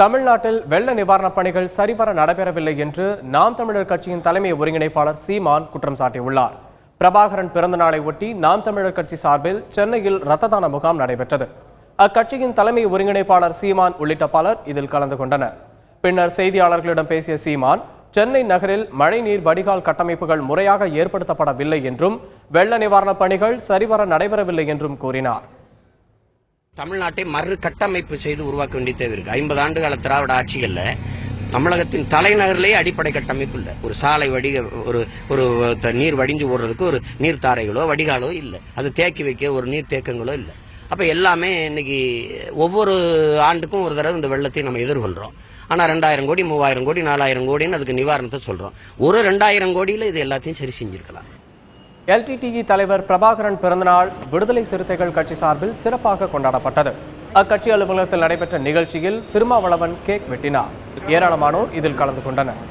தமிழ்நாட்டில் வெள்ள நிவாரணப் பணிகள் சரிவர நடைபெறவில்லை என்று நாம் தமிழர் கட்சியின் தலைமை ஒருங்கிணைப்பாளர் சீமான் குற்றம் சாட்டியுள்ளார். பிரபாகரன் பிறந்த நாளை ஒட்டி நாம் தமிழர் கட்சி சார்பில் சென்னையில் இரத்த தான முகாம் நடைபெற்றது. அக்கட்சியின் தலைமை ஒருங்கிணைப்பாளர் சீமான் உள்ளிட்ட பலர் இதில் கலந்து கொண்டனர். பின்னர் செய்தியாளர்களிடம் பேசிய சீமான், சென்னை நகரில் மழைநீர் வடிகால் கட்டமைப்புகள் முறையாக ஏற்படுத்தப்படவில்லை என்றும் வெள்ள நிவாரணப் பணிகள் சரிவர நடைபெறவில்லை என்றும் கூறினார். தமிழ்நாட்டை மறு கட்டமைப்பு செய்து உருவாக்க வேண்டிய தேவை இருக்கு. 50 ஆண்டுகால திராவிட ஆட்சிகள்ல தமிழகத்தின் தலைநகரிலேயே அடிப்படை கட்டமைப்பு இல்லை. ஒரு சாலை ஒரு நீர் வடிஞ்சு ஓடுறதுக்கு ஒரு நீர்த்தாரைகளோ வடிகாலோ இல்லை. அது தேக்கி வைக்க ஒரு நீர் தேக்கங்களோ இல்லை. அப்ப எல்லாமே இன்னைக்கு ஒவ்வொரு ஆண்டுக்கும் ஒரு தடவை இந்த வெள்ளத்தை நம்ம எதிர்கொள்றோம். ஆனா 2000 கோடி 3000 கோடி 4000 கோடின்னு அதுக்கு நிவாரணத்தை சொல்றோம். ஒரு 2000 கோடியில இது எல்லாத்தையும் சரி செஞ்சிருக்கலாம். LTTE தலைவர் பிரபாகரன் பிறந்தநாள் விடுதலை சிறுத்தைகள் கட்சி சார்பில் சிறப்பாக கொண்டாடப்பட்டது. அக்கட்சி அலுவலகத்தில் நடைபெற்ற நிகழ்ச்சியில் திருமாவளவன் கேக் வெட்டினார். ஏராளமானோர் இதில் கலந்து கொண்டனர்.